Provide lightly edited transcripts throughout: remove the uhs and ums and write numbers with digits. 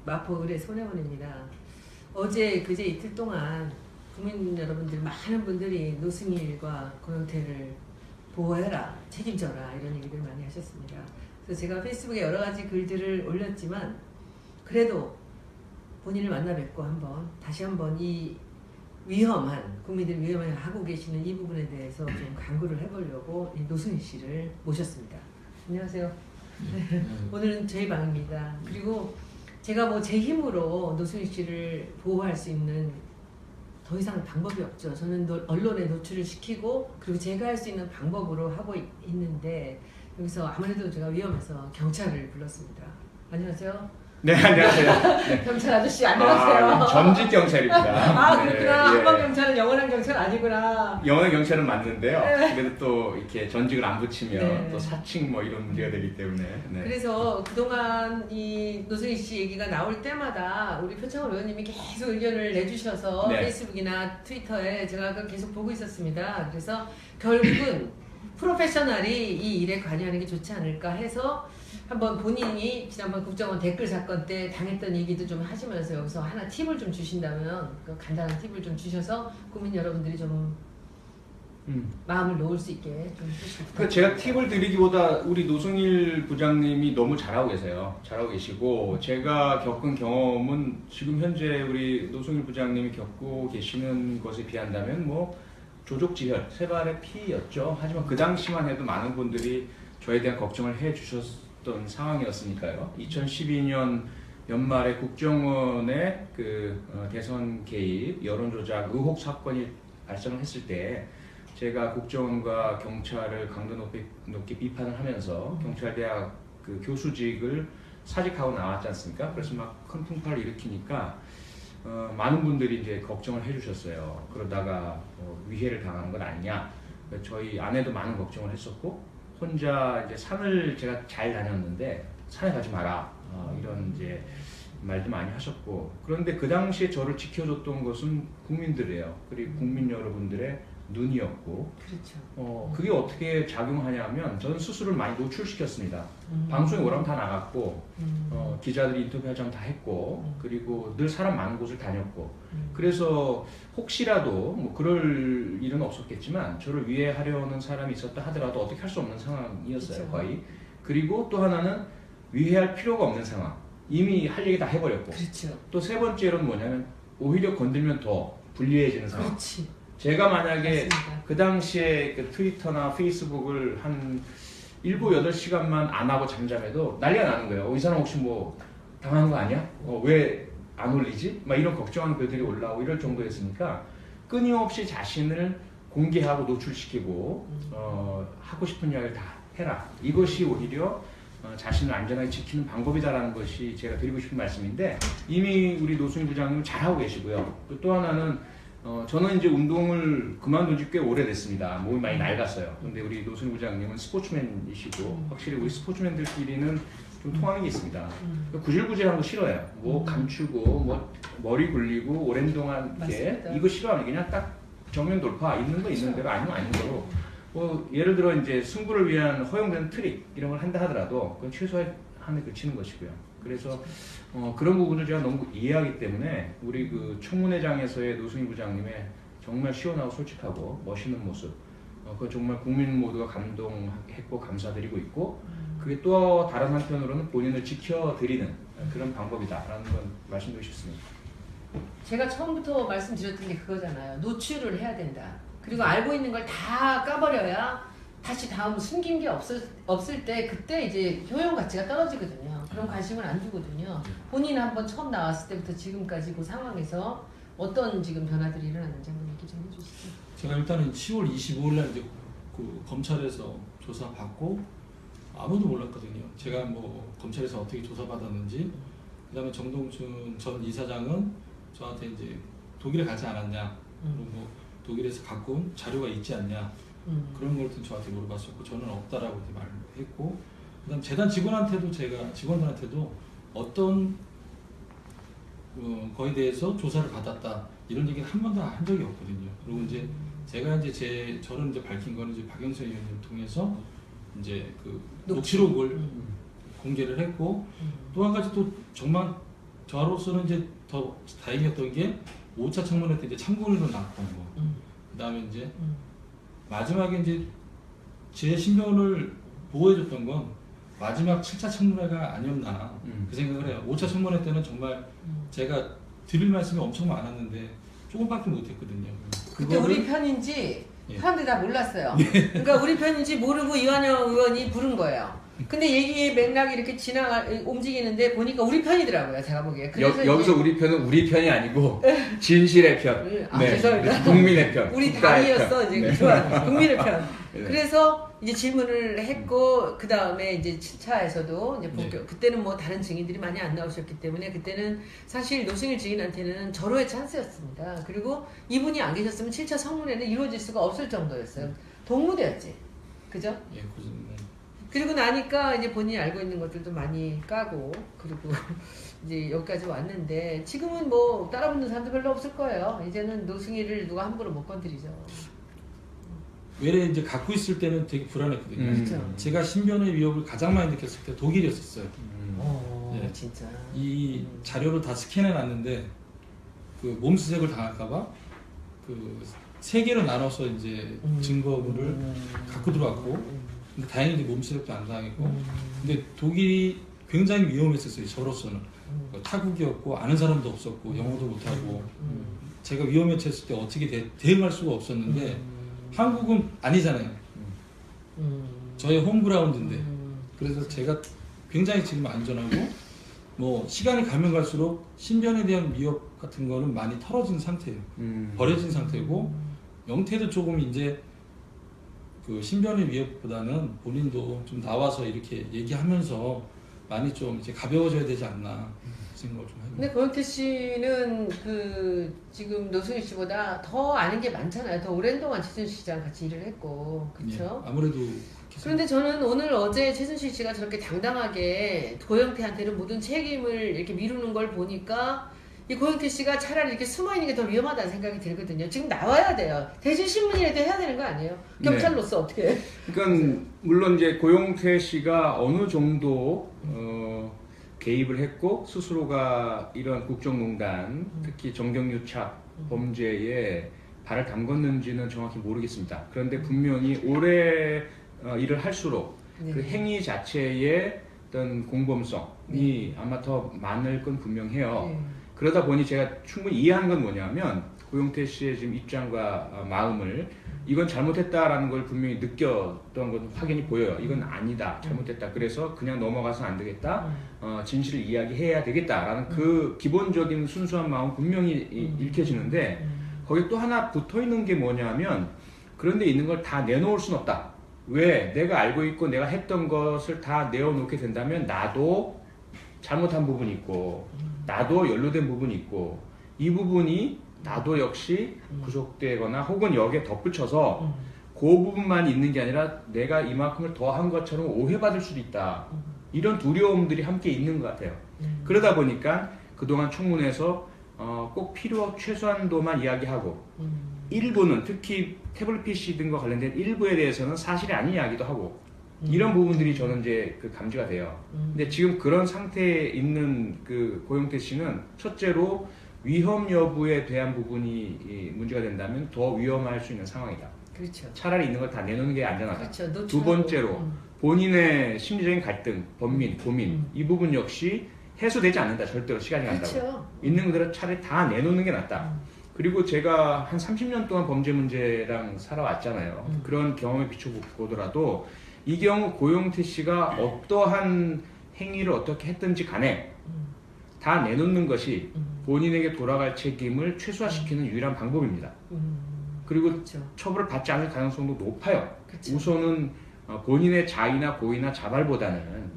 마포 의뢰 손혜원입니다. 어제 그제 이틀 동안 국민 여러분들 많은 분들이 노승일과 고영태를 보호해라, 책임져라 이런 얘기들 많이 하셨습니다. 그래서 제가 페이스북에 여러 가지 글들을 올렸지만 그래도 본인을 만나 뵙고 다시 한번 이 위험한 국민들이 위험하게 하고 계시는 이 부분에 대해서 좀 강구를 해보려고 노승일 씨를 모셨습니다. 안녕하세요. 오늘은 저희 방입니다. 그리고 제가 뭐 제 힘으로 노승일 씨를 보호할 수 있는 더 이상 방법이 없죠. 저는 언론에 노출을 시키고 그리고 제가 할 수 있는 방법으로 하고 있는데 여기서 아무래도 제가 위험해서 경찰을 불렀습니다. 안녕하세요. 네, 안녕하세요. 네. 경찰 아저씨 안녕하세요. 전직 경찰입니다. 그렇구나. 네, 한방 경찰은 영원한 경찰 아니구나. 영원한 경찰은 맞는데요. 네. 그래도 또 이렇게 전직을 안 붙이면 네. 또 사칭 뭐 이런 문제가 되기 때문에. 네. 그래서 그동안 이 노승일 씨 얘기가 나올 때마다 우리 표창원 의원님이 계속 의견을 내주셔서 네. 페이스북이나 트위터에 제가 그걸 계속 보고 있었습니다. 그래서 결국은 프로페셔널이 이 일에 관여하는 게 좋지 않을까 해서 한번 본인이 지난번 국정원 댓글 사건 때 당했던 얘기도 좀 하시면서 여기서 하나 팁을 좀 주신다면 그 간단한 팁을 좀 주셔서 국민 여러분들이 좀 마음을 놓을 수 있게 좀 해주시고 그 제가 팁을 드리기보다 우리 노승일 부장님이 너무 잘하고 계세요. 잘하고 계시고 제가 겪은 경험은 지금 현재 우리 노승일 부장님이 겪고 계시는 것에 비한다면 뭐 조족지혈, 세 발의 피였죠. 하지만 그 당시만 해도 많은 분들이 저에 대한 걱정을 해주셨던 상황이었으니까요. 2012년 연말에 국정원의 대선 개입, 여론조작 의혹 사건이 발생을 했을 때 제가 국정원과 경찰을 강도 높이 비판을 하면서 경찰대학 교수직을 사직하고 나왔지 않습니까? 그래서 막 큰 풍파를 일으키니까 많은 분들이 이제 걱정을 해주셨어요. 그러다가 위해를 당하는 건 아니냐. 저희 아내도 많은 걱정을 했었고 혼자 이제 산을 제가 잘 다녔는데 산에 가지 마라. 이런 이제 말도 많이 하셨고 그런데 그 당시에 저를 지켜줬던 것은 국민들이에요. 그리고 국민 여러분들의 눈이었고 그렇죠. 그게 어떻게 작용하냐면 저는 스스로를 많이 노출시켰습니다. 방송에 오라면 다 나갔고 기자들이 인터뷰하자면 다 했고 그리고 늘 사람 많은 곳을 다녔고 그래서 혹시라도 뭐 그럴 일은 없었겠지만 저를 위해하려는 사람이 있었다 하더라도 어떻게 할 수 없는 상황이었어요. 그렇죠. 거의. 그리고 또 하나는 위해할 필요가 없는 상황. 이미 할 얘기 다 해버렸고 그렇죠. 또 세 번째로는 뭐냐면 오히려 건들면 더 불리해지는 상황. 그렇지. 제가 만약에 맞습니다. 그 당시에 트위터나 페이스북을 한 7, 8시간만 안 하고 잠잠해도 난리가 나는 거예요. 이 사람 혹시 뭐 당하는 거 아니야? 왜 안 올리지? 막 이런 걱정하는 글들이 올라오고 이럴 정도였으니까 끊임없이 자신을 공개하고 노출시키고 하고 싶은 이야기를 다 해라. 이것이 오히려 자신을 안전하게 지키는 방법이다라는 것이 제가 드리고 싶은 말씀인데 이미 우리 노승일 부장님은 잘하고 계시고요. 또 하나는 저는 이제 운동을 그만둔 지 꽤 오래됐습니다. 몸이 많이 낡았어요. 근데 우리 노승일 부장님은 스포츠맨이시고 확실히 우리 스포츠맨들끼리는 좀 통하는 게 있습니다. 구질구질한 거 싫어해요. 뭐 감추고 뭐 머리 굴리고 오랜 동안 이렇게 맞습니다. 이거 싫어하면 그냥 딱 정면 돌파 있는 거 있는 대로 아니면 아닌 거로 뭐 예를 들어 이제 승부를 위한 허용되는 트릭 이런 걸 한다 하더라도 그건 최소한 한에 그치는 것이고요. 그래서 그런 부분을 제가 너무 이해하기 때문에 우리 그 청문회장에서의 노승일 부장님의 정말 시원하고 솔직하고 멋있는 모습 그거 정말 국민 모두가 감동했고 감사드리고 있고 그게 또 다른 한편으로는 본인을 지켜드리는 그런 방법이다라는 건 말씀드리고 싶습니다. 제가 처음부터 말씀드렸던 게 그거잖아요. 노출을 해야 된다. 그리고 알고 있는 걸 다 까버려야 다시 다음 숨긴 게 없을 때 그때 이제 효용 가치가 떨어지거든요. 그런 관심을 안 주거든요. 본인 한번 처음 나왔을 때부터 지금까지 그 상황에서 어떤 지금 변화들이 일어났는지 한번 얘기 좀 해주시죠. 제가 일단은 10월 25일 날 이제 검찰에서 조사 받고 아무도 몰랐거든요. 제가 뭐 검찰에서 어떻게 조사 받았는지 그다음에 정동춘 전 이사장은 저한테 이제 독일에 가지 않았냐 그리고 뭐 독일에서 갖고 온 자료가 있지 않냐 그런 걸 저한테 물어봤었고 저는 없다라고 이렇게 말을 했고 그다음 재단 직원들한테도 어떤 거에 대해서 조사를 받았다 이런 얘기를 한 번도 한 적이 없거든요. 그리고 이제 제가 이제 저는 이제 밝힌 거는 이제 박영선 의원님 통해서 이제 그 녹취록을 공개를 했고 또 한 가지 또 정말 저로서는 이제 더 다행이었던 게 5차 청문회 때 이제 참고인으로 나왔던 거. 그다음에 이제 마지막에 이제 제 신변을 보호해줬던 건 마지막 7차 청문회가 아니었나 그 생각을 해요. 5차 청문회 때는 정말 제가 드릴 말씀이 엄청 많았는데 조금밖에 못했거든요. 그때 우리 편인지 예. 사람들이 다 몰랐어요. 그러니까 우리 편인지 모르고 이완영 의원이 부른 거예요. 근데 얘기의 맥락이 이렇게 움직이는데 보니까 우리 편이더라고요. 제가 보기에. 그래서 여기서 우리 편은 우리 편이 아니고 진실의 편, 아, 죄송합니다. 국민의 편, 우리 국가의 당이었어 편. 이제 네. 좋아 국민의 편. 네. 그래서 이제 질문을 했고 그 다음에 이제 7차에서도 이제 본격 그때는 뭐 다른 증인들이 많이 안 나오셨기 때문에 그때는 사실 노승일 증인한테는 절호의 찬스였습니다. 그리고 이분이 안 계셨으면 7차 청문회는 이루어질 수가 없을 정도였어요. 동무대였지, 그죠? 예, 그리고 나니까 이제 본인이 알고 있는 것들도 많이 까고 그리고 이제 여기까지 왔는데 지금은 뭐 따라붙는 사람도 별로 없을 거예요. 이제는 노승일을 누가 함부로 못 건드리죠. 외래 이제 갖고 있을 때는 되게 불안했거든요. 그렇죠. 제가 신변의 위협을 가장 많이 느꼈을 때 독일이었었어요. 예. 진짜. 이 자료를 다 스캔해 놨는데 그 몸수색을 당할까봐 그 세 개로 나눠서 이제 증거물을 갖고 들어왔고, 근데 다행히 이제 몸수색도 안 당했고, 근데 독일이 굉장히 위험했었어요. 저로서는 타국이었고 아는 사람도 없었고 영어도 못하고 제가 위험에 처했을 때 어떻게 대응할 수가 없었는데 한국은 아니잖아요. 저의 홈그라운드인데 그래서 제가 굉장히 지금 안전하고 뭐 시간이 가면 갈수록 신변에 대한 위협 같은 거는 많이 털어진 상태예요. 버려진 상태고 영태도 조금 이제 그 신변의 위협보다는 본인도 좀 나와서 이렇게 얘기하면서 많이 좀 이제 가벼워져야 되지 않나 생각을 좀 해요. 근데 고영태 씨는 그 지금 노승일 씨보다 더 아는 게 많잖아요. 더 오랜 동안 최순실 씨랑 같이 일을 했고, 그렇죠? 예, 아무래도 그런데 저는 오늘 어제 최순실 씨가 저렇게 당당하게 고영태한테는 모든 책임을 이렇게 미루는 걸 보니까 이 고영태 씨가 차라리 이렇게 숨어 있는 게 더 위험하다는 생각이 들거든요. 지금 나와야 돼요. 대신 신문이라도 해야 되는 거 아니에요? 경찰로서 어떻게 해? 그러니까 물론 이제 고용태 씨가 어느 정도 개입을 했고 스스로가 이런 국정농단, 특히 정경유착 범죄에 발을 담궜는지는 정확히 모르겠습니다. 그런데 분명히 오래 일을 할수록 그 행위 자체의 어떤 공범성이 아마 더 많을 건 분명해요. 그러다 보니 제가 충분히 이해하는 건 뭐냐면 고용태 씨의 지금 입장과 마음을 이건 잘못했다라는 걸 분명히 느꼈던 건 확연히 보여요. 이건 아니다, 잘못했다. 그래서 그냥 넘어가서는 안 되겠다. 진실을 이야기해야 되겠다라는 그 기본적인 순수한 마음 분명히 읽혀지는데 거기 또 하나 붙어 있는 게 뭐냐면 그런데 있는 걸 다 내놓을 수는 없다. 왜? 내가 알고 있고 내가 했던 것을 다 내어놓게 된다면 나도 잘못한 부분이 있고 나도 연루된 부분이 있고 이 부분이 나도 역시 구속되거나 혹은 여기에 덧붙여서 그 부분만 있는 게 아니라 내가 이만큼을 더 한 것처럼 오해받을 수도 있다. 이런 두려움들이 함께 있는 것 같아요. 그러다 보니까 그동안 청문회에서 꼭 필요 최소한도만 이야기하고 일부는 특히 태블릿 PC 등과 관련된 일부에 대해서는 사실이 아닌 이야기도 하고 이런 부분들이 저는 이제 그 감지가 돼요. 근데 지금 그런 상태에 있는 그 고용태 씨는 첫째로 위험 여부에 대한 부분이 문제가 된다면 더 위험할 수 있는 상황이다. 그렇죠. 차라리 있는 걸 다 내놓는 게 안전하다. 그렇죠. 두 번째로 본인의 심리적인 갈등, 번민, 고민 이 부분 역시 해소되지 않는다. 절대로 시간이 간다고. 그렇죠. 있는 그대로 차라리 다 내놓는 게 낫다. 그리고 제가 한 30년 동안 범죄 문제랑 살아왔잖아요. 그런 경험에 비춰보더라도 이 경우 고용태 씨가 어떠한 행위를 어떻게 했든지 간에 다 내놓는 것이 본인에게 돌아갈 책임을 최소화시키는 유일한 방법입니다. 그리고 그렇죠. 처벌을 받지 않을 가능성도 높아요. 그렇죠. 우선은 본인의 자의나 고의나 자발보다는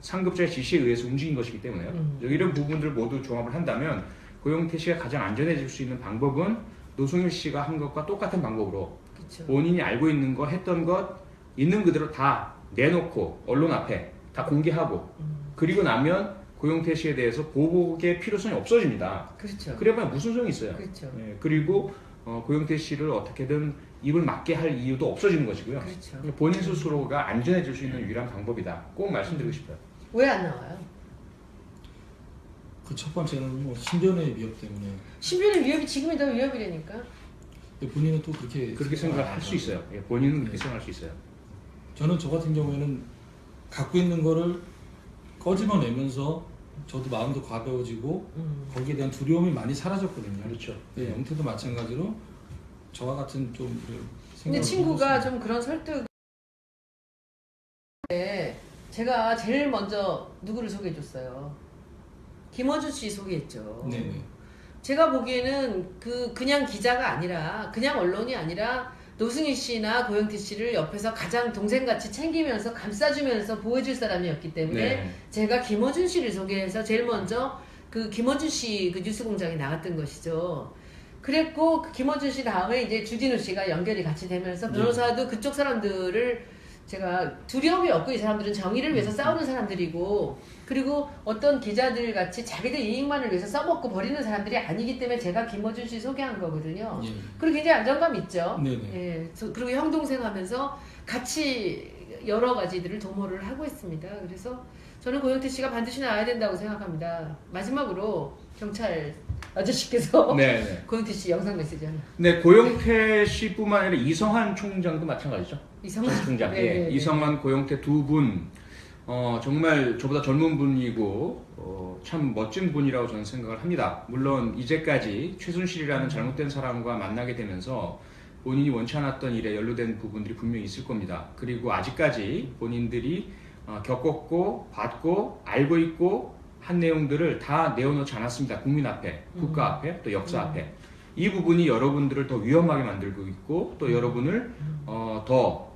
상급자의 지시에 의해서 움직인 것이기 때문에요. 이런 부분들 모두 종합을 한다면 고용태 씨가 가장 안전해질 수 있는 방법은 노승일 씨가 한 것과 똑같은 방법으로 그렇죠. 본인이 알고 있는 거 했던 것 있는 그대로 다 내놓고 언론 앞에 다 공개하고 그리고 나면 고용태 씨에 대해서 보복의 필요성이 없어집니다. 그렇죠. 그래봐야 무슨 소용이 있어요. 그렇죠. 네, 그리고 고용태 씨를 어떻게든 입을 막게 할 이유도 없어지는 것이고요. 그렇죠. 본인 스스로가 안전해질 수 있는 유일한 방법이다. 꼭 말씀드리고 싶어요. 왜 안 나와요? 그 첫 번째는 뭐 신변의 위협 때문에 신변의 위협이 지금이 더 위협이라니까. 본인은 또 그렇게 생각할 수 있어요. 예, 본인은 그렇게 생각할 수 있어요. 저는 저 같은 경우에는 갖고 있는 거를 꺼집어내면서 저도 마음도 가벼워지고 거기에 대한 두려움이 많이 사라졌거든요. 그렇죠. 네, 영태도 마찬가지로 저와 같은 좀 근데 생각을 친구가 해봤습니다. 좀 그런 설득. 제가 제일 먼저 누구를 소개해줬어요. 김어준 씨 소개했죠. 네네. 제가 보기에는 그냥 기자가 아니라 그냥 언론이 아니라 노승일 씨나 고영태 씨를 옆에서 가장 동생같이 챙기면서 감싸주면서 보호해줄 사람이었기 때문에 네. 제가 김어준 씨를 소개해서 제일 먼저 그 김어준 씨 그 뉴스공장에 나갔던 것이죠. 그랬고 그 김어준 씨 다음에 이제 주진우 씨가 연결이 같이 되면서 변호사도 그쪽 사람들을 제가 두려움이 없고 이 사람들은 정의를 위해서 싸우는 사람들이고 그리고 어떤 기자들 같이 자기들 이익만을 위해서 써먹고 버리는 사람들이 아니기 때문에 제가 김어준 씨 소개한 거거든요. 예. 그리고 굉장히 안정감 있죠. 네네. 예, 그리고 형 동생 하면서 같이 여러 가지들을 도모를 하고 있습니다. 그래서 저는 고영태 씨가 반드시 나와야 된다고 생각합니다. 마지막으로 경찰 아저씨께서 네, 네. 고영태 씨 영상 메시지 하나. 네, 고영태 씨뿐만 아니라 이성한 총장도 마찬가지죠. 이성한 총장. 네, 예, 네, 네. 이성한, 고영태 두 분, 정말 저보다 젊은 분이고 참 멋진 분이라고 저는 생각을 합니다. 물론 이제까지 최순실이라는 잘못된 사람과 만나게 되면서 본인이 원치 않았던 일에 연루된 부분들이 분명히 있을 겁니다. 그리고 아직까지 본인들이 겪었고 봤고 알고 있고 한 내용들을 다 내어놓지 않았습니다. 국민 앞에, 국가 앞에, 또 역사 앞에. 이 부분이 여러분들을 더 위험하게 만들고 있고 또 여러분을 더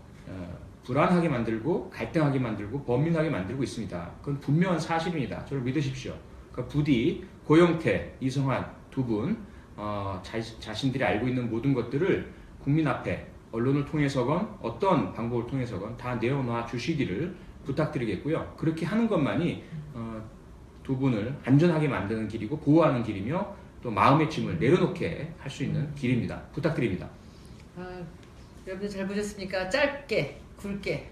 불안하게 만들고 갈등하게 만들고 범민하게 만들고 있습니다. 그건 분명한 사실입니다. 저를 믿으십시오. 그러니까 부디 고영태, 이성한 두 분 자신들이 알고 있는 모든 것들을 국민 앞에 언론을 통해서건 어떤 방법을 통해서건 다 내어놔 주시기를 부탁드리겠고요. 그렇게 하는 것만이 두 분을 안전하게 만드는 길이고 보호하는 길이며 또 마음의 짐을 내려놓게 할 수 있는 길입니다. 부탁드립니다. 여러분들 잘 보셨습니까? 짧게 굵게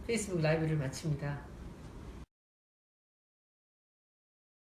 페이스북 라이브를 마칩니다.